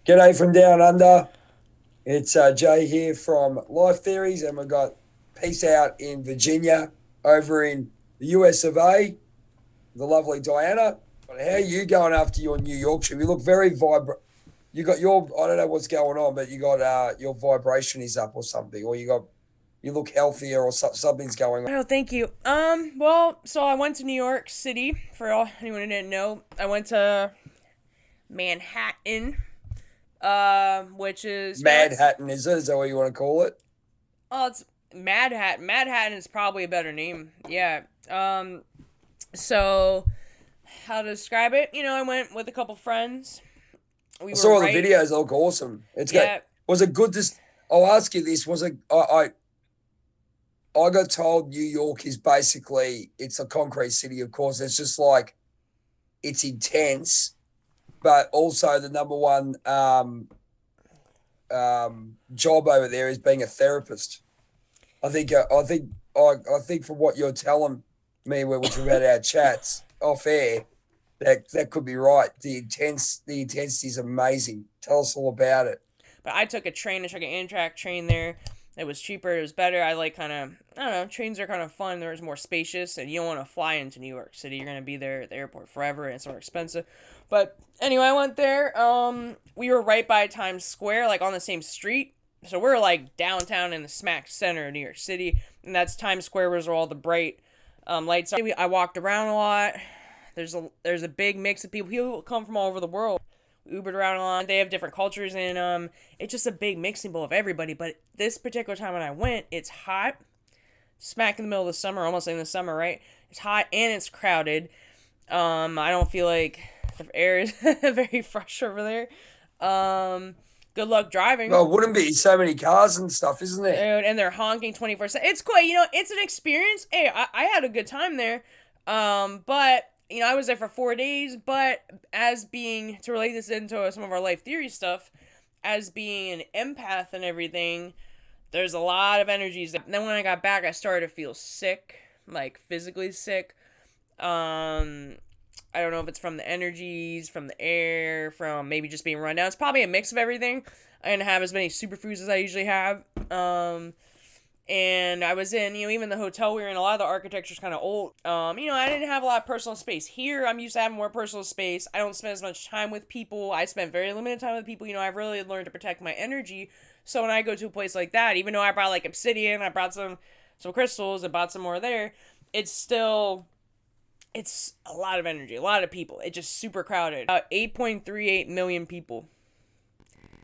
G'day from down under. It's Jay here from Life Theories, and we've got Peace Out in Virginia over in the US of A, the lovely Diana. But how are you going after your New York trip? You look very vibrant. You got your, I don't know what's going on, but you got your vibration is up or something, or you look healthier or something's going on. Oh, thank you. So I went to New York City. For all anyone who didn't know, I went to Manhattan, which is it's Manhattan, is it? Is that what you want to call it? it's Manhattan. Manhattan is probably a better name. Yeah. So how to describe it? I went with a couple friends. We I were saw all the right. videos. They look awesome. It's good. Yeah. Was it good? I'll ask you this: Was it? I got told New York is basically it's a concrete city. Of course, it's just like it's intense, but also the number one job over there is being a therapist. I think from what you're telling me, which we've had our chats off air, that could be right. The intensity is amazing. Tell us all about it. But I took a train. I took an Amtrak train there. It was cheaper. It was better. I like kind of, I don't know, trains are kind of fun. They're more spacious, and you don't want to fly into New York City. You're going to be there at the airport forever, and it's more expensive. But anyway, I went there. We were right by Times Square, like on the same street. So we're like downtown in the smack center of New York City, and that's Times Square, where all the bright lights are. I walked around a lot. There's a big mix of people. People come from all over the world. Ubered around a lot. They have different cultures, and it's just a big mixing bowl of everybody. But this particular time when I went, it's hot, smack in the middle of the summer, almost in the summer, right? It's hot and it's crowded. I don't feel like the air is very fresh over there. Good luck driving. Well, it wouldn't be so many cars and stuff, isn't there? Dude, and they're honking 24/7. It's cool. It's an experience. Hey, I had a good time there. But I was there for 4 days, but as being, to relate this into some of our life theory stuff, as being an empath and everything, there's a lot of energies. And then when I got back, I started to feel sick, like physically sick. I don't know if it's from the energies, from the air, from maybe just being run down. It's probably a mix of everything. I didn't have as many superfoods as I usually have. And I was in, even the hotel we were in, a lot of the architecture's kind of old. I didn't have a lot of personal space. Here, I'm used to having more personal space. I don't spend as much time with people. I spend very limited time with people. I've really learned to protect my energy. So when I go to a place like that, even though I brought like obsidian, I brought some crystals, I bought some more there, it's a lot of energy, a lot of people. It's just super crowded. 8.38 million people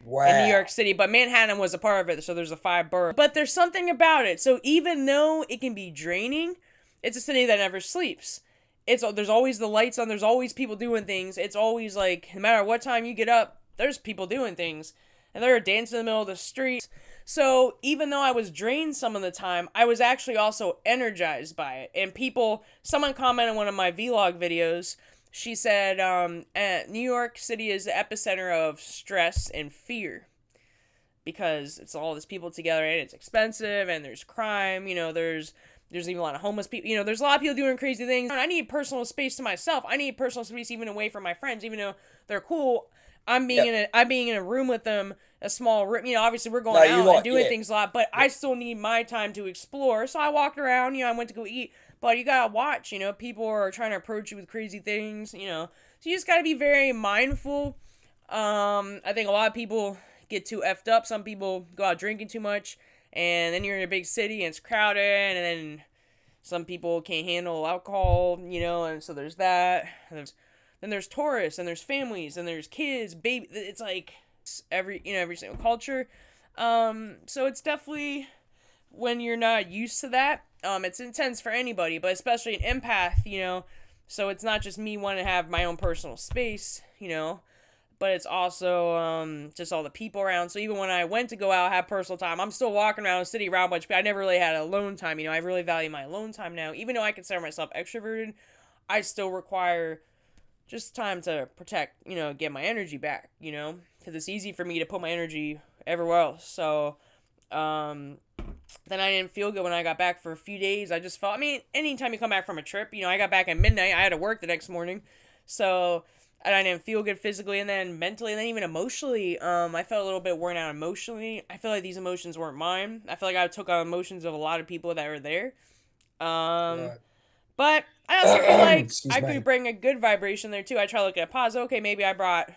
in New Wow. York City, but Manhattan was a part of it, so there's a 5 borough. But there's something about it. So even though it can be draining, it's a city that never sleeps. There's always the lights on. There's always people doing things. It's always like no matter what time you get up, there's people doing things, and they're dancing in the middle of the street. So even though I was drained some of the time, I was actually also energized by it. And someone commented on one of my vlog videos. She said, New York City is the epicenter of stress and fear because it's all these people together and it's expensive and there's crime. There's even a lot of homeless people. There's a lot of people doing crazy things. I need personal space to myself. I need personal space even away from my friends, even though they're cool. Yep. I'm being in a room with them, a small room. Obviously we're No, going you out and like doing yeah. things a lot, but Yeah. I still need my time to explore. So I walked around. I went to go eat. But you gotta watch. People are trying to approach you with crazy things. So you just gotta be very mindful. I think a lot of people get too effed up. Some people go out drinking too much, and then you're in a big city and it's crowded, and then some people can't handle alcohol, and so there's that. Then there's tourists, and there's families, and there's kids, baby. It's like every single culture. So it's definitely when you're not used to that. It's intense for anybody, but especially an empath. So it's not just me wanting to have my own personal space, but it's also just all the people around. So even when I went to go out, have personal time, I'm still walking around the city around a bunch of people. I never really had alone time. I really value my alone time now. Even though I consider myself extroverted, I still require just time to protect, get my energy back, because it's easy for me to put my energy everywhere else. So, Then I didn't feel good when I got back for a few days. I just felt, I mean, anytime you come back from a trip, I got back at midnight. I had to work the next morning. So, and I didn't feel good physically and then mentally and then even emotionally. I felt a little bit worn out emotionally. I feel like these emotions weren't mine. I feel like I took on emotions of a lot of people that were there. Um, Right. but I also feel like Excuse I could me. bring a good vibration there too. I try to look at positive. Okay, maybe I brought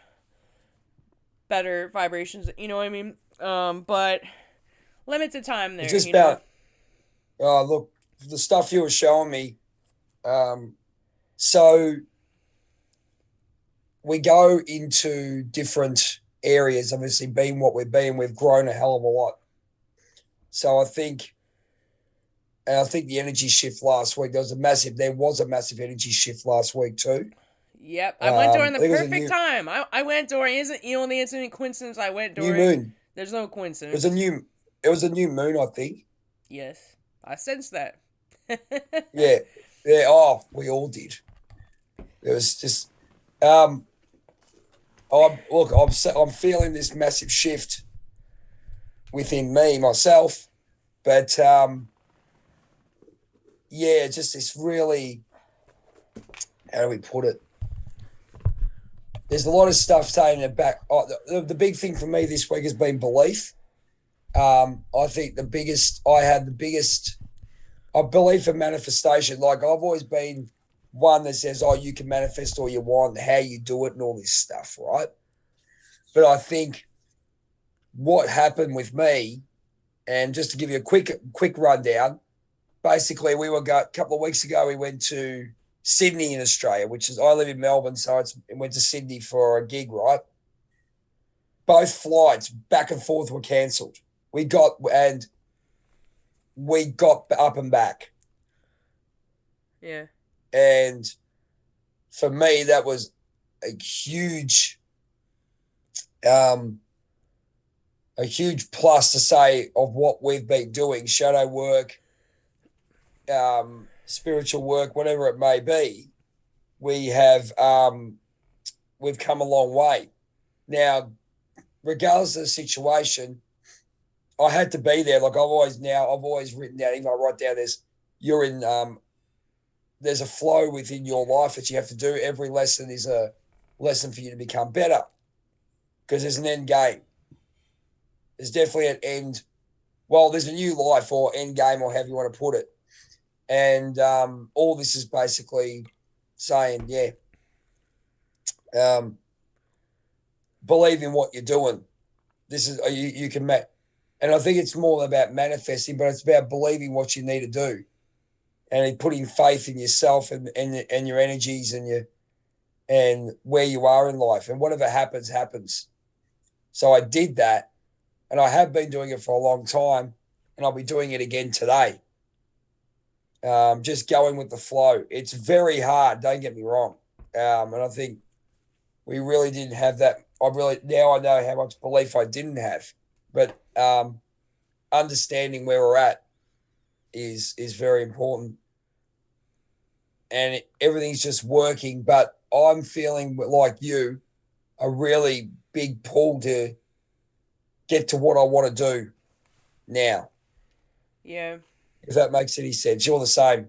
better vibrations. You know what I mean? But limited time It's there. just about, look, the stuff you were showing me. Um, so we go into different areas, obviously, being what we've been, we've grown a hell of a lot. So I think the energy shift last week, there was a massive energy shift last week too. Yep, I went during the I think it was a perfect time. I went during isn't the incident coincidence. I went new during. moon. There's no It was a coincidence. new, it was a new moon, I think. Yes, I sensed that. Yeah, yeah. Oh, we all did. It was just, um, I'm feeling this massive shift within me myself, but yeah, just this really, how do we put it? There's a lot of stuff taking it back. Oh, the big thing for me this week has been belief. I think the biggest, I believe in manifestation. Like I've always been one that says, oh, you can manifest all you want, how you do it, and all this stuff, right? But I think what happened with me, and just to give you a quick rundown, basically a couple of weeks ago we went to Sydney in Australia, which is I live in Melbourne, so went to Sydney for a gig, right? Both flights back and forth were cancelled. And we got up and back, Yeah, and for me that was a huge, um, a huge plus to say of what we've been doing, shadow work, spiritual work, whatever it may be. We have we've come a long way. Now, regardless of the situation, I had to be there. Like I've always written down. Even I write down you're in there's a flow within your life that you have to do. Every lesson is a lesson for you to become better because there's an end game. There's definitely an end. Well, there's a new life or end game or however you want to put it. And all this is basically saying, yeah, um, believe in what you're doing. This is you can and I think it's more about manifesting, but it's about believing what you need to do and putting faith in yourself and your energies and where you are in life and whatever happens happens. So I did that, and I have been doing it for a long time, and I'll be doing it again today. Just going with the flow. It's very hard. Don't get me wrong, and I think we really didn't have that. Now I know how much belief I didn't have, but understanding where we're at is very important, and everything's just working. But I'm feeling like you a really big pull to get to what I want to do now. yeah, If that makes any sense, you're the same.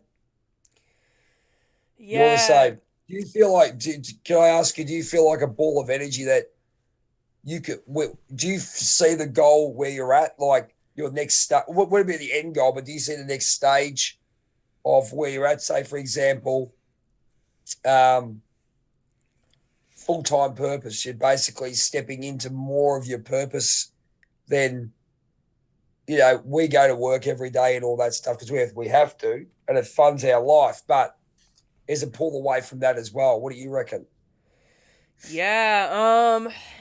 You're the yeah, same. Do you feel like? Can I ask you? Do you feel like a ball of energy that you could? Do you see the goal where you're at? Like your next step? What would be the end goal? But do you see the next stage of where you're at? Say, for example, um, full time purpose. You're basically stepping into more of your purpose than we go to work every day and all that stuff because we have to, and it funds our life. But is a pull away from that as well? What do you reckon?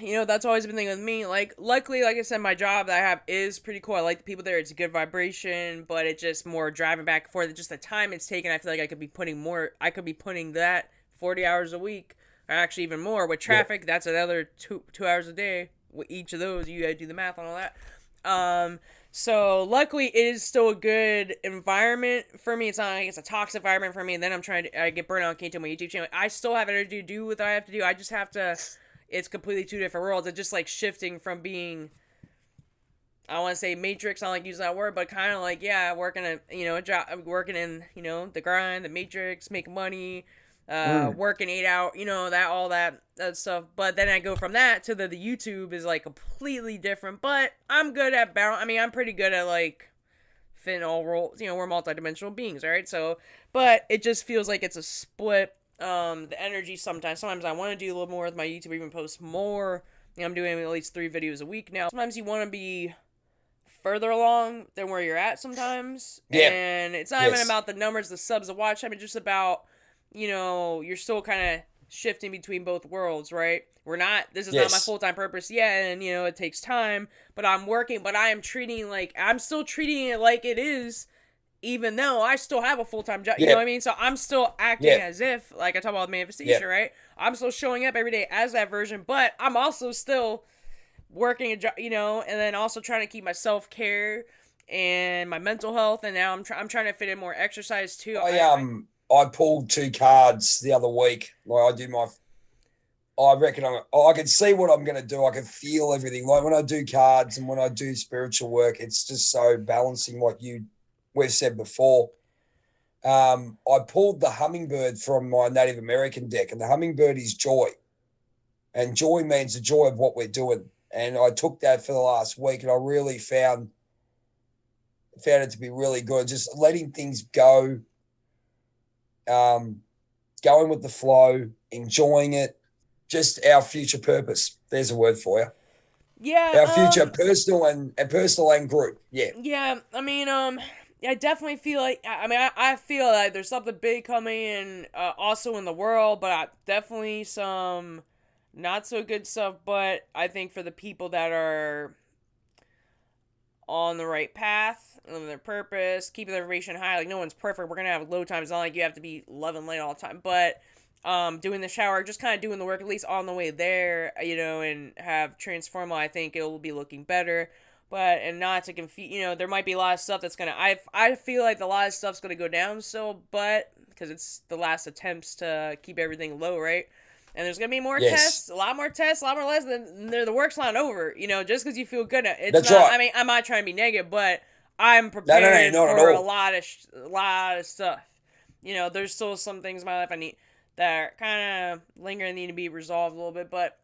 yeah. That's always been the thing with me. Like, luckily, like I said, my job that I have is pretty cool. I like the people there. It's a good vibration, but it's just more driving back and forth. Just the time it's taken. I feel like I could be putting more. I could be putting that 40 hours a week, or actually even more with Yeah, traffic. That's another 2 hours a day. With each of those, you gotta do the math on all that. Um, so luckily it is still a good environment for me. It's not like it's a toxic environment for me. And then I get burnt out, can't do my YouTube channel. I still have energy to do what I have to do. I just have to. It's completely two different worlds. It's just like shifting from being. I want to say matrix. I don't like using that word, but kind of like, yeah, working a job, working in the grind, the matrix, making money, Mm. working 8 hour, that all that stuff. But then I go from that to the YouTube is like completely different. But I'm good at balance. I mean, I'm pretty good at like fitting all roles. We're multidimensional beings, right? So, but it just feels like it's a split. The energy sometimes I want to do a little more with my YouTube, even post more. I'm doing at least 3 videos a week now. Sometimes you want to be further along than where you're at sometimes. Yeah. And it's not even Yes. about the numbers, the subs, the watch time. It's just about, you're still kind of shifting between both worlds, right? This is not my Yes. full-time purpose yet. And, it takes time, but I'm working, but I'm still treating it like it is, even though I still have a full-time job, you know Yeah. what I mean? So I'm still acting Yeah. as if, like I talk about Yeah. manifestation, right? I'm still showing up every day as that version, but I'm also still working a job, and then also trying to keep my self-care and my mental health, and now I'm trying to fit in more exercise too. I pulled 2 cards the other week. Like I reckon I can see what I'm going to do. I can feel everything. Like when I do cards and when I do spiritual work, it's just so balancing. Like we've said before. I pulled the hummingbird from my Native American deck, and the hummingbird is joy, and joy means the joy of what we're doing. And I took that for the last week, and I really found it to be really good. Just letting things go, um, going with the flow, enjoying it. Just our future purpose. There's a word for you. Yeah, Our future personal and group. Yeah, yeah. I mean, I definitely feel like. I feel like there's something big coming in, also in the world, but definitely some not so good stuff. But I think for the people that are on the right path, living their purpose, keeping their vibration high. Like no one's perfect. We're gonna have low times. It's not like you have to be loving light all the time, but doing the shower, just kind of doing the work at least on the way there, and have transformal. I think it will be looking better. But and not to confuse, there might be a lot of stuff that's gonna. I feel like a lot of stuff's gonna go down still, but because it's the last attempts to keep everything low, right? And there's gonna be more yes, tests, a lot more tests, a lot more less. Than the work's not over, just because you feel good. It's that's not. right. I mean, I'm not trying to be negative, but I'm No, prepared not at for a all. lot of stuff. There's still some things in my life I need that are kind of lingering, need to be resolved a little bit, but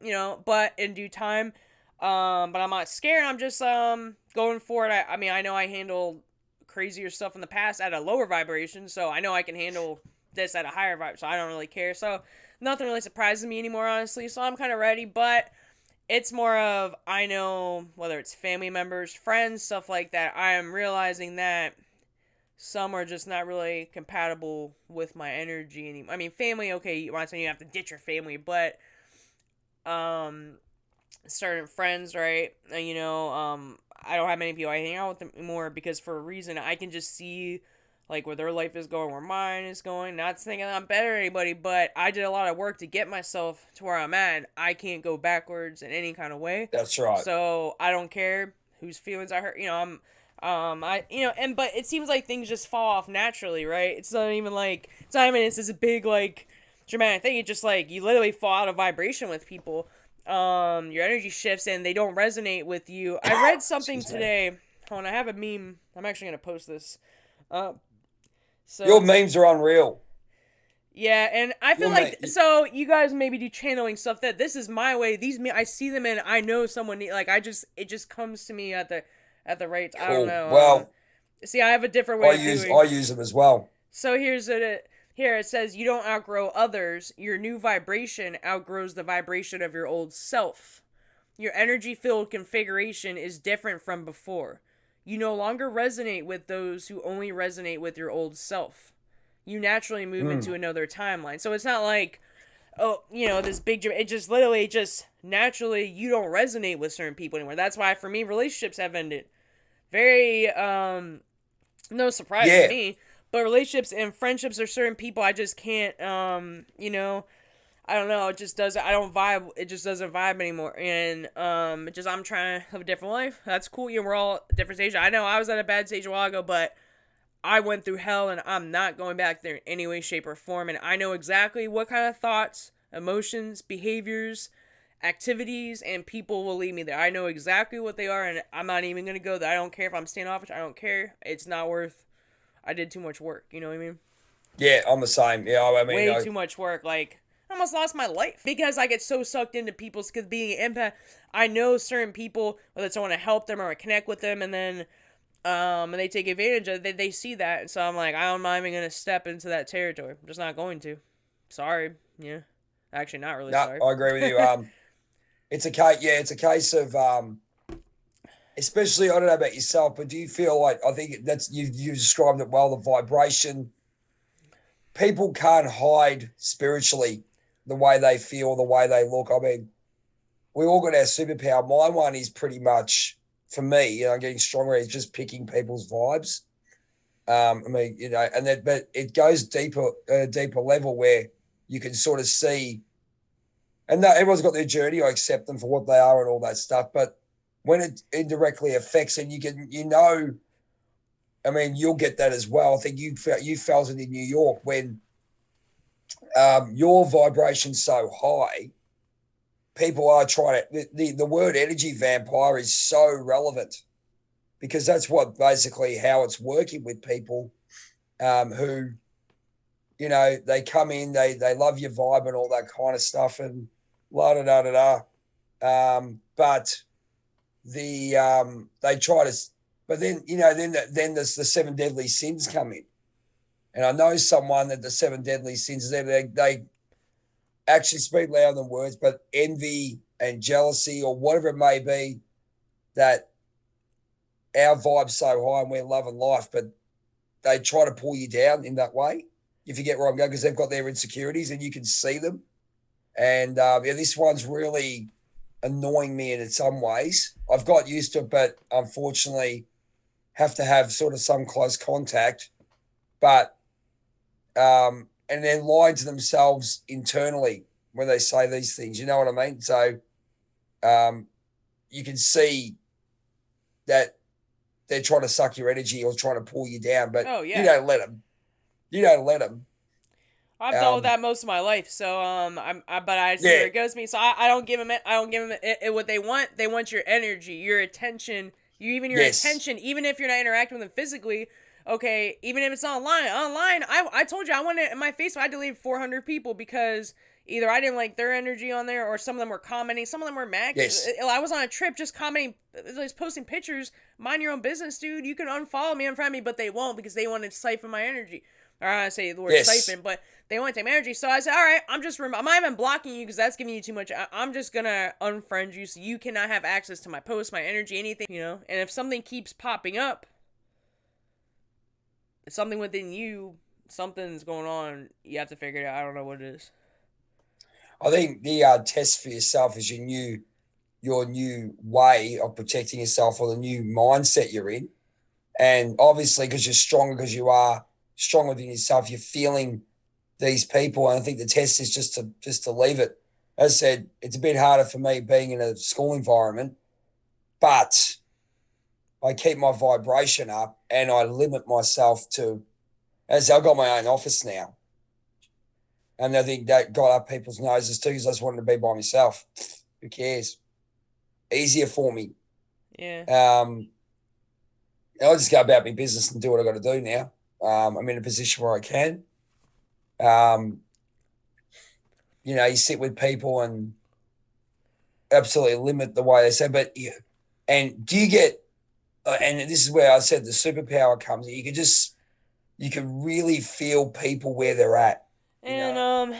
but in due time. But I'm not scared. I'm just going for it. I mean, I know I handled crazier stuff in the past at a lower vibration, so I know I can handle this at a higher vibe. So I don't really care. So nothing really surprises me anymore, honestly. So I'm kind of ready, but it's more of I know whether it's family members, friends, stuff like that. I am realizing that some are just not really compatible with my energy anymore. I mean, family, okay, I'm not saying you have to ditch your family, but um, certain friends, right? I don't have many people I hang out with anymore because for a reason I can just see like where their life is going, where mine is going. Not saying that I'm better than anybody, but I did a lot of work to get myself to where I'm at. I can't go backwards in any kind of way. That's right. So I don't care whose feelings I hurt. But it seems like things just fall off naturally, right? It's this big like dramatic thing. It's just like you literally fall out of vibration with people. Your energy shifts and they don't resonate with you. I read something Excuse me. today. Hold on, I have a meme. I'm actually gonna post this. Uh, so Your it's memes are unreal. yeah, and I feel Your like me- so you guys maybe do channeling stuff that this is my way. I see them and I know someone like it just comes to me at the right. I don't Cool. know. Well, See, I have a different I way of use doing. I use them as well. So here it says you don't outgrow others. Your new vibration outgrows the vibration of your old self. Your energy field configuration is different from before. You no longer resonate with those who only resonate with your old self. You naturally move Mm. into another timeline. So it's not like, oh, this big. It just literally just naturally you don't resonate with certain people anymore. That's why for me relationships have ended. Very no surprise to Yeah, me, but relationships and friendships are certain people I just can't I don't know. It just doesn't. I don't vibe. It just doesn't vibe anymore. And I'm trying to live a different life. That's cool. We're all at different stages. I know I was at a bad stage a while ago, but I went through hell, and I'm not going back there in any way, shape, or form. And I know exactly what kind of thoughts, emotions, behaviors, activities, and people will lead me there. I know exactly what they are, and I'm not even gonna go there. I don't care if I'm standoffish. I don't care. It's not worth. I did too much work. You know what I mean? Yeah, I'm the same. Yeah, I mean, Way too much work. Like, I almost lost my life because I get so sucked into people's, because being an empath, I know certain people, whether it's I want to help them or connect with them, and then and they take advantage of it. They see that, and so I'm like, I'm not even gonna step into that territory. I'm just not going to. Sorry. Yeah. Actually, not really no, sorry. I agree with you. It's a case. Yeah, it's a case of especially I don't know about yourself, but do you feel like I think that's you described it well. The vibration. People can't hide spiritually the way they feel, the way they look. I mean, we all got our superpower. My one is pretty much for me. Getting stronger is just picking people's vibes. I mean, and that, but it goes deeper, deeper level where you can sort of see, and that everyone's got their journey. I accept them for what they are and all that stuff. But when it indirectly affects, and I mean, you'll get that as well. I think you felt it in New York when your vibration's so high. People are trying to. The word energy vampire is so relevant because that's what basically how it's working with people who they come in, they love your vibe and all that kind of stuff, and la da da da da. But they try to, but then then there's the seven deadly sins come in, and I know someone that the seven deadly sins they actually speak louder than words, but envy and jealousy or whatever it may be, that our vibe's so high and we're loving life, but they try to pull you down in that way. If you get where I'm going, because they've got their insecurities and you can see them. And yeah, this one's really annoying me in some ways. I've got used to it, but unfortunately have to have sort of some close contact. But and then lying to themselves internally when they say these things. You know what I mean? So you can see that they're trying to suck your energy or trying to pull you down, but Oh you yeah. don't let them. You don't let them. I've dealt with that most of my life, so but I see where Yeah. it goes me. So I don't give them it. I don't give them what they want. They want your energy, your attention, your Yes. attention. Even if you're not interacting with them physically, okay. Even if it's online, I told you I wanted in my Facebook. I deleted 400 people because either I didn't like their energy on there, or some of them were commenting. Some of them were mad. Yes. I was on a trip, just commenting, just posting pictures. Mind your own business, dude. You can unfollow me, unfriend me, but they won't because they want to siphon my energy. Or I say the word Yes. siphon, but they want to take my energy. So I said, all right, I'm not even blocking you because that's giving you too much. I'm just gonna unfriend you so you cannot have access to my posts, my energy, anything, And if something keeps popping up, it's something within you, something's going on. You have to figure it out. I don't know what it is. I think the test for yourself is your new way of protecting yourself or the new mindset you're in. And obviously, because you're stronger, because you are strong within yourself, you're feeling these people. And I think the test is just to leave it. As I said, it's a bit harder for me being in a school environment, but I keep my vibration up and I limit myself to, as I've got my own office now. And I think that got up people's noses too because I just wanted to be by myself. Who cares? Easier for me. Yeah. I'll just go about my business and do what I got to do now. I'm in a position where I can. Um, you sit with people and absolutely limit the way they say. But yeah, and do you get? And this is where I said the superpower comes. You can really feel people where they're at. And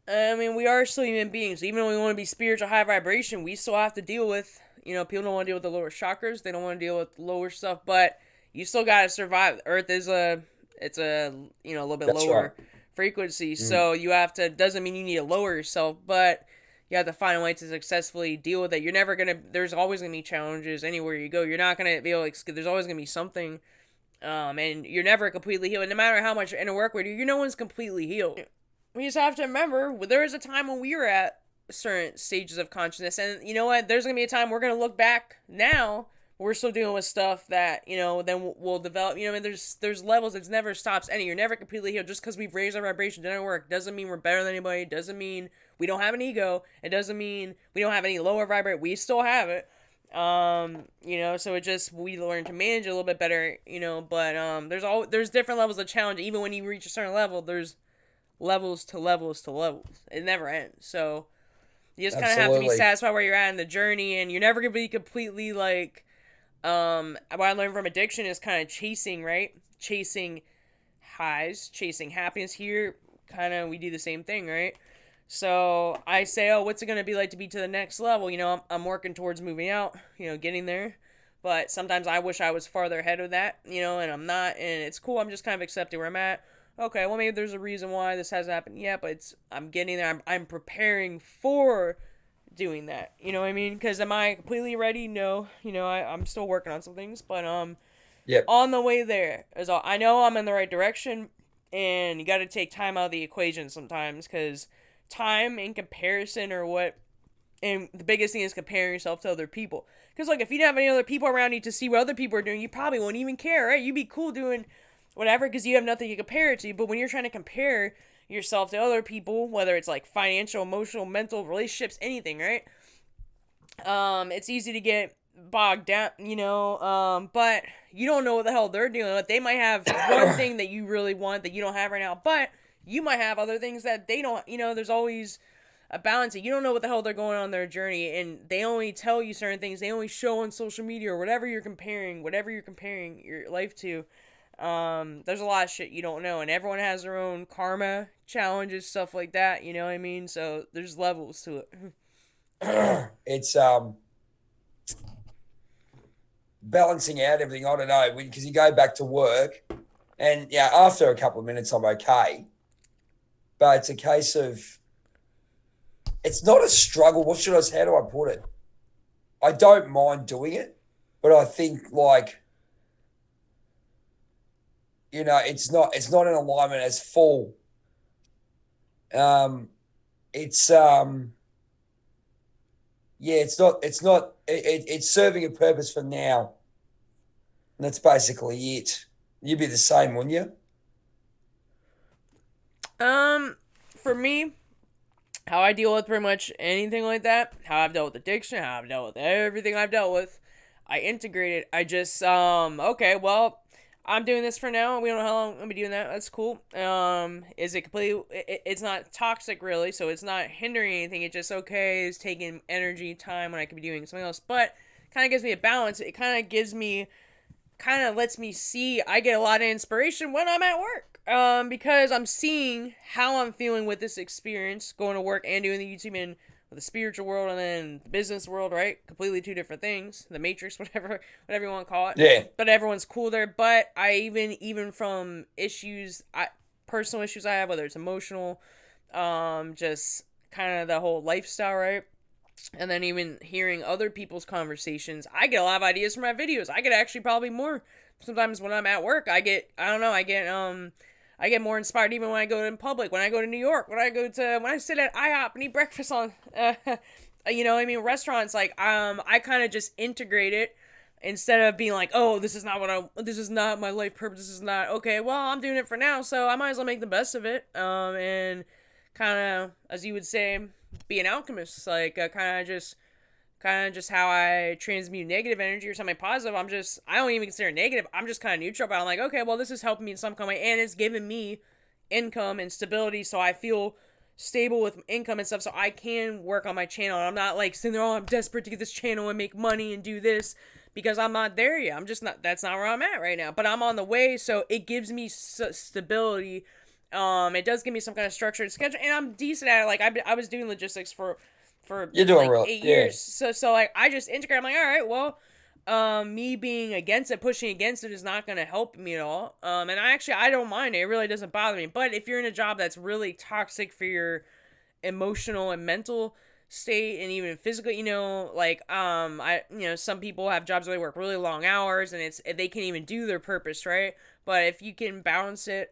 I mean, we are still human beings. Even though we want to be spiritual, high vibration, we still have to deal with. People don't want to deal with the lower chakras. They don't want to deal with lower stuff. But you still gotta survive. Earth is it's a a little bit That's right. lower frequency. So you have to. Doesn't mean you need to lower yourself, but you have to find a way to successfully deal with it. You're never gonna. There's always gonna be challenges anywhere you go. You're not gonna be able to. There's always gonna be something. And you're never completely healed. And no matter how much inner work we do, no one's completely healed. We just have to remember there was a time when we were at certain stages of consciousness, and you know what? There's gonna be a time we're gonna look back now we're still dealing with stuff that, then we'll develop. I mean, there's levels. It never stops any. You're never completely healed. Just because we've raised our vibration didn't work doesn't mean we're better than anybody. Doesn't mean we don't have an ego. It doesn't mean we don't have any lower vibrate. We still have it. So it just, we learn to manage it a little bit better. But there's different levels of challenge. Even when you reach a certain level, there's levels to levels to levels. It never ends. So you just kind of have to be Absolutely. satisfied where you're at in the journey, and you're never gonna be completely like. What I learned from addiction is kind of chasing, right? Chasing highs, chasing happiness. Here, kind of, we do the same thing, right? So I say, oh, what's it gonna be like to be to the next level? I'm working towards moving out, getting there. But sometimes I wish I was farther ahead of that, and I'm not, and it's cool. I'm just kind of accepting where I'm at. Okay, well, maybe there's a reason why this hasn't happened yet, but I'm getting there. I'm preparing for doing that. You know what I mean? Because am I completely ready? No. I'm still working on some things, but Yep. on the way there is all. I know I'm in the right direction, and you got to take time out of the equation sometimes, because time in comparison or what. And the biggest thing is comparing yourself to other people. Because, like, if you didn't have any other people around you to see what other people are doing, you probably wouldn't even care, right? You'd be cool doing whatever because you have nothing to compare it to. But when you're trying to compare yourself to other people, whether it's like financial, emotional, mental, relationships, anything, right? It's easy to get bogged down, but you don't know what the hell they're doing. But they might have one thing that you really want that you don't have right now, but you might have other things that they don't. There's always a balance. You don't know what the hell they're going on their journey, and they only tell you certain things. They only show on social media or whatever you're comparing your life to. There's a lot of shit you don't know, and everyone has their own karma challenges, stuff like that. You know what I mean? So there's levels to it. It's balancing out everything. I don't know, because you go back to work, and yeah, after a couple of minutes, I'm okay. But it's a case of, it's not a struggle. How do I put it? I don't mind doing it, but I think, like, it's not in alignment as full. Um, it's Yeah, it's serving a purpose for now. And that's basically it. You'd be the same, wouldn't you? Um, for me, how I deal with pretty much anything like that, how I've dealt with addiction, how I've dealt with everything I've dealt with, I integrate it. I just okay, well, I'm doing this for now. We don't know how long I'm gonna be doing that. That's cool. Is it completely? It's not toxic really, so it's not hindering anything. It's just okay. It's taking energy, time when I could be doing something else. But kind of gives me a balance. It kind of lets me see. I get a lot of inspiration when I'm at work. Because I'm seeing how I'm feeling with this experience, going to work and doing the YouTube and the spiritual world and then the business world, right? Completely two different things. The Matrix, whatever you want to call it. Yeah. But everyone's cool there. But I even from personal issues I have, whether it's emotional, just kind of the whole lifestyle, right? And then even hearing other people's conversations, I get a lot of ideas from my videos. I get actually probably more sometimes when I'm at work. I don't know, I get more inspired even when I go in public, when I go to New York, when I sit at IHOP and eat breakfast on restaurants. Like I kind of just integrate it instead of being like, oh, this is not my life purpose. This is not okay. Well, I'm doing it for now, so I might as well make the best of it. And kind of, as you would say, be an alchemist. Like kind of just how I transmute negative energy or something positive. I don't even consider it negative. I'm just kind of neutral. But I'm like, okay, well, this is helping me in some kind of way, and it's giving me income and stability, so I feel stable with income and stuff, so I can work on my channel. I'm not like sitting there, oh, I'm desperate to get this channel and make money and do this, because I'm not there yet. I'm just not. That's not where I'm at right now. But I'm on the way, so it gives me stability. It does give me some kind of structured schedule, and I'm decent at it. Like I was doing logistics for You're doing like well. eight Yeah. years. So like I just integrate. I'm like, all right, well, me being against it, pushing against it is not going to help me at all. And I don't mind it. It really doesn't bother me. But if you're in a job that's really toxic for your emotional and mental state and even physically, like some people have jobs where they work really long hours and they can't even do their purpose, right? But if you can balance it,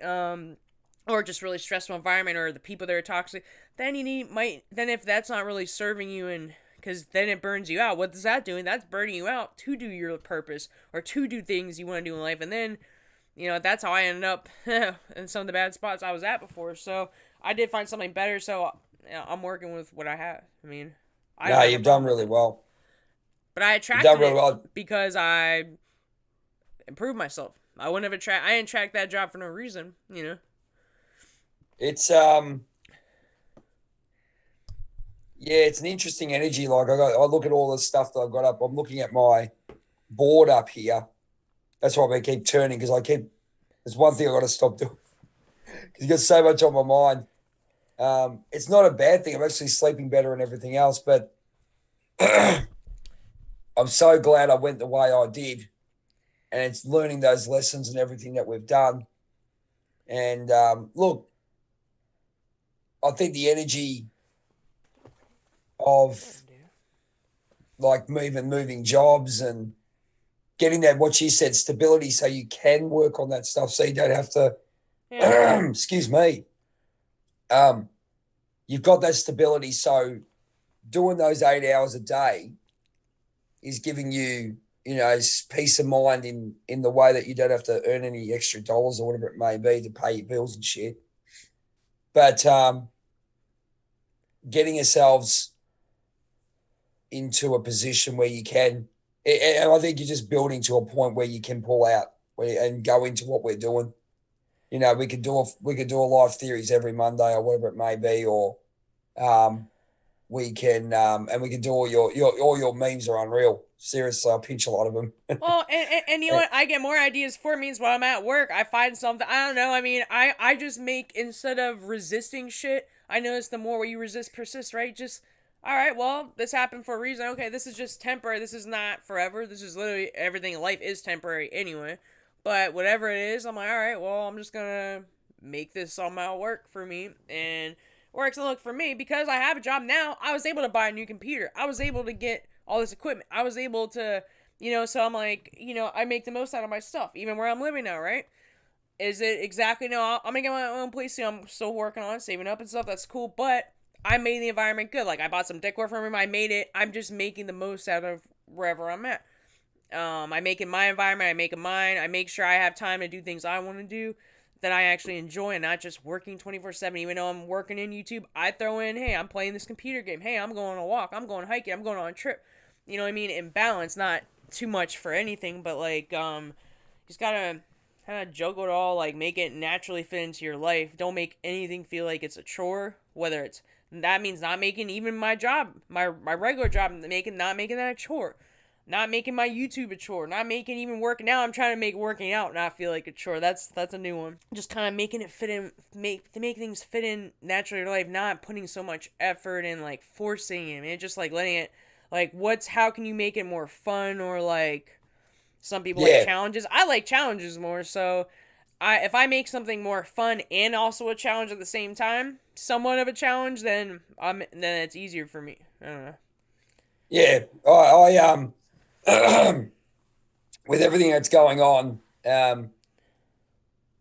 or just really stressful environment, or the people that are toxic, then if that's not really serving you and because then it burns you out. What is that doing? That's burning you out to do your purpose or to do things you want to do in life. And then, that's how I ended up in some of the bad spots I was at before. So I did find something better. So I'm working with what I have. I mean, I No, don't have a you've done problem with really it. well. But I You've done attracted really it well. because I improved myself. I wouldn't have I didn't track that job for no reason. It's yeah, it's an interesting energy. Like I look at all the stuff that I've got up. I'm looking at my board up here. That's why I keep turning because I keep. There's one thing I got to stop doing because you got so much on my mind. It's not a bad thing. I'm actually sleeping better and everything else, but I'm so glad I went the way I did, and it's learning those lessons and everything that we've done. And look, I think the energy of like moving jobs and getting that what she said stability, so you can work on that stuff, so you don't have to. Yeah. Excuse me. Um, you've got that stability, so doing those 8 hours a day is giving you, peace of mind in the way that you don't have to earn any extra dollars or whatever it may be to pay your bills and shit. But getting yourselves into a position where you can, and I think you're just building to a point where you can pull out and go into what we're doing. We could do a live theories every Monday or whatever it may be, or we can and we can do all your memes are unreal. Seriously, I'll pinch a lot of them. Well, and you know what? I get more ideas for memes when I'm at work. I find something. I don't know. I mean, I just make, instead of resisting shit, I notice the more you resist persists, right? Just, all right, well, this happened for a reason. Okay, this is just temporary. This is not forever. This is literally everything in life is temporary anyway. But whatever it is, I'm like, all right, well, I'm just going to make this somehow work for me. And works and look for me because I have a job now. I was able to buy a new computer. I was able to get all this equipment. I was able to, so I'm like, I make the most out of my stuff, even where I'm living now, right? Is it exactly, no, I'm making my own place, I'm still working on it, saving up and stuff, that's cool, but I made the environment good. Like, I bought some decor from him, I made it, I'm just making the most out of wherever I'm at. I make it my environment, I make it mine, I make sure I have time to do things I want to do that I actually enjoy and not just working 24/7. Even though I'm working in YouTube, I throw in, hey, I'm playing this computer game. Hey, I'm going on a walk. I'm going hiking. I'm going on a trip. You know what I mean? In balance, not too much for anything, but like, you just gotta kind of juggle it all, like make it naturally fit into your life. Don't make anything feel like it's a chore, whether it's, that means not making even my job, my regular job, not making that a chore. Not making my YouTube a chore. Not making even working out. I'm trying to make working out not feel like a chore. That's a new one. Just kind of making it fit in, make things fit in naturally in your life. Not putting so much effort and like forcing it. And just like letting it, like, how can you make it more fun, or like some people like Yeah, challenges. I like challenges more. So if I make something more fun and also a challenge at the same time, somewhat of a challenge, then it's easier for me. I don't know. yeah. I with everything that's going on, and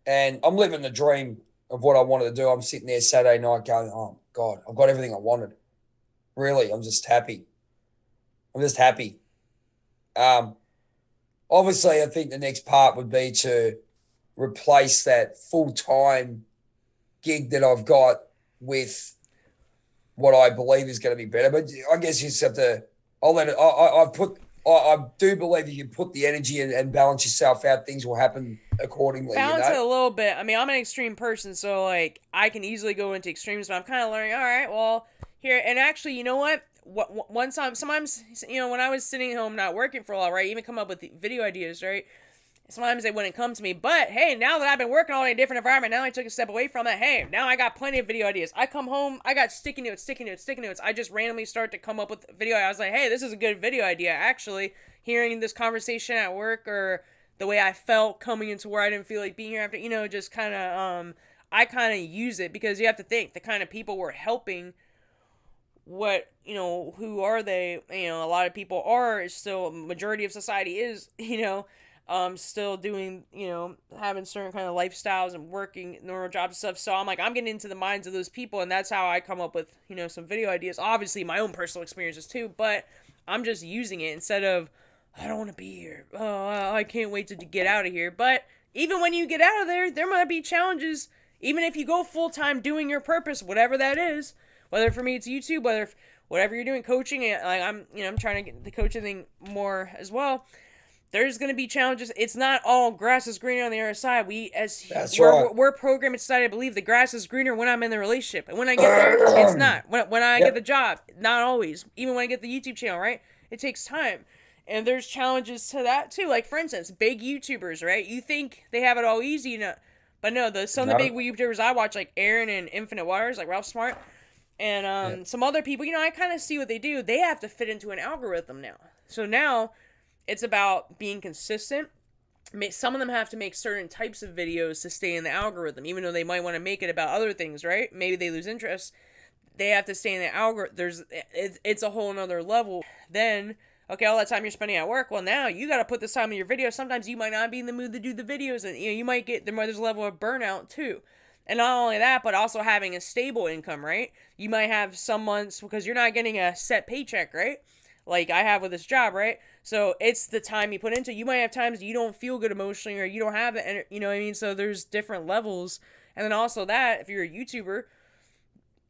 I'm living the dream of what I wanted to do. I'm sitting there Saturday night going, "Oh God, I've got everything I wanted." Really, I'm just happy. I'm just happy. Um, Obviously, I think the next part would be to replace that full time gig that I've got with what I believe is going to be better. But I guess you just have to. I'll let it. I've put. I do believe if you put the energy and balance yourself out, things will happen accordingly. Balance it a little bit. I mean, I'm an extreme person, so like I can easily go into extremes, but I'm kind of learning. All right, well, here, and actually, you know what? One time, sometimes, when I was sitting at home not working for a while, right, even come up with video ideas, right? Sometimes they wouldn't come to me, but hey, now that I've been working on a different environment, now I took a step away from that. Hey, now I got plenty of video ideas. I come home, I got sticky notes, sticky notes, sticky notes. I just randomly start to come up with video. I was like, hey, this is a good video idea. Actually, hearing this conversation at work, or the way I felt coming into where I didn't feel like being here after, just kind of, I kind of use it, because you have to think the kind of people we're helping, what, who are they? A lot of people are still, majority of society is, still doing, having certain kind of lifestyles and working normal jobs and stuff. So I'm like, I'm getting into the minds of those people, and that's how I come up with, some video ideas. Obviously, my own personal experiences too, but I'm just using it instead of, I don't want to be here. Oh, I can't wait to get out of here. But even when you get out of there, there might be challenges. Even if you go full time doing your purpose, whatever that is, whether for me it's YouTube, whatever you're doing, coaching, like I'm trying to get the coaching thing more as well. There's going to be challenges. It's not all grass is greener on the other side. That's right. We're programmed inside to believe the grass is greener when I'm in the relationship, and when I get there, it's not. When I get the Yep. job, not always. Even when I get the YouTube channel, right? It takes time, and there's challenges to that too. Like for instance, big YouTubers, right? You think they have it all easy, but no. Some of the big No. YouTubers I watch, like Aaron and Infinite Waters, like Ralph Smart, and Yep. some other people. I kind of see what they do. They have to fit into an algorithm now. So now it's about being consistent. Some of them have to make certain types of videos to stay in the algorithm, even though they might want to make it about other things, right? Maybe they lose interest. They have to stay in the algorithm. It's a whole nother level. Then, okay, all that time you're spending at work, well, now you got to put this time in your videos. Sometimes you might not be in the mood to do the videos, and you might get there's a level of burnout too. And not only that, but also having a stable income, right? You might have some months because you're not getting a set paycheck, right? Like I have with this job, right? So it's the time you put into. You might have times you don't feel good emotionally, or you don't have the, you know what I mean. So there's different levels, and then also that if you're a YouTuber,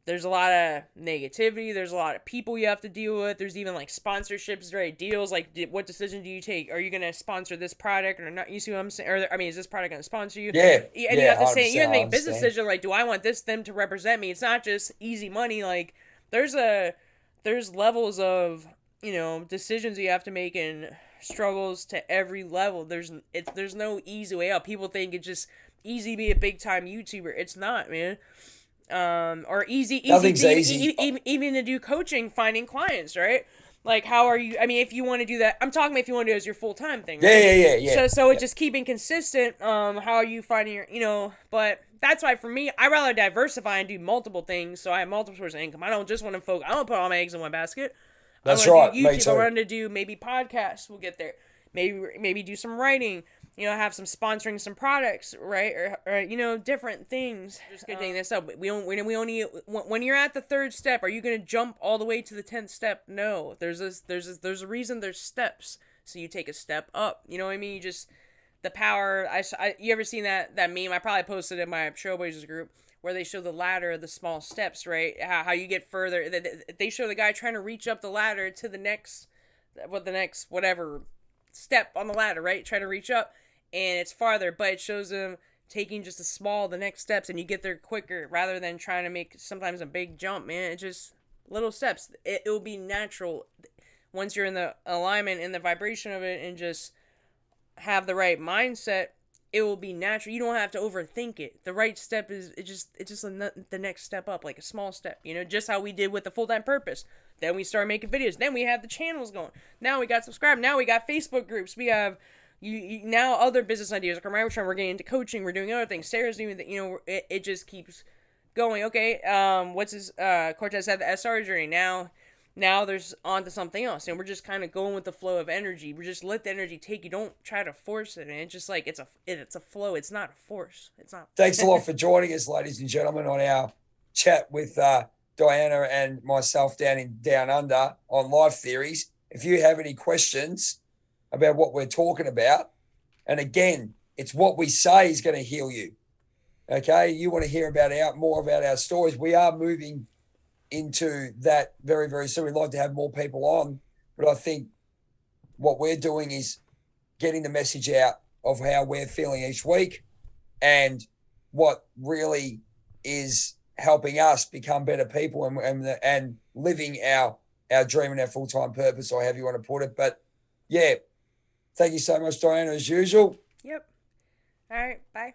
there's a lot of negativity. There's a lot of people you have to deal with. There's even like sponsorships, right? Deals. Like, what decision do you take? Are you gonna sponsor this product or not? You see what I'm saying? Or I mean, is this product gonna sponsor you? Yeah. And you Yeah. have to say, you 100%. have to I make business understand. decision. Like, do I want them to represent me? It's not just easy money. Like, there's a there's levels of decisions you have to make and struggles to every level. There's no easy way out. People think it's just easy to be a big time YouTuber. It's not, man. Or easy Nothing's to easy. even to do coaching, finding clients, right? Like, how are you? I mean, if you want to do that, I'm talking if you want to do it as your full time thing, Yeah. right? Yeah. Yeah. Yeah. So it's Yep. just keeping consistent. How are you finding But that's why for me, I rather diversify and do multiple things, so I have multiple sources of income. I don't just want to focus. I don't put all my eggs in one basket. I That's want to do right. Me YouTube. I too. want to do maybe podcasts. We'll get there. Maybe do some writing. Have some sponsoring some products, right? Or different things. Just getting this up. We only when you're at the third step, are you gonna jump all the way to the 10th step? No. There's a reason. There's steps. So you take a step up. You know what I mean? You just the power. You ever seen that meme? I probably posted it in my Showboys group where they show the ladder, the small steps, right? How you get further. They show the guy trying to reach up the ladder to the next whatever step on the ladder, right? Trying to reach up, and it's farther, but it shows him taking just the next steps, and you get there quicker rather than trying to make sometimes a big jump, man. It's just little steps. It will be natural once you're in the alignment and the vibration of it, and just have the right mindset. It will be natural. You don't have to overthink it. The right step is it's just the next step up, like a small step. Just how we did with the full time purpose. Then we start making videos. Then we have the channels going. Now we got subscribed. Now we got Facebook groups. We have now other business ideas. Like we're getting into coaching. We're doing other things. Sarah's doing that. It just keeps going. Okay. What's his Cortez had the SR journey. Now there's on to something else, and we're just kind of going with the flow of energy. We just let the energy take you. Don't try to force it, and it's just like it's a flow. It's not a force. It's not. Thanks a lot for joining us, ladies and gentlemen, on our chat with Diana and myself down in Down Under on Life Theories. If you have any questions about what we're talking about, and again, it's what we say is going to heal you. Okay, you want to hear more about our stories. We are moving into that very, very soon. We'd like to have more people on, but I think what we're doing is getting the message out of how we're feeling each week and what really is helping us become better people and living our dream and our full-time purpose, or however you want to put it. But yeah, thank you so much, Diana, as usual. Yep. All right. Bye.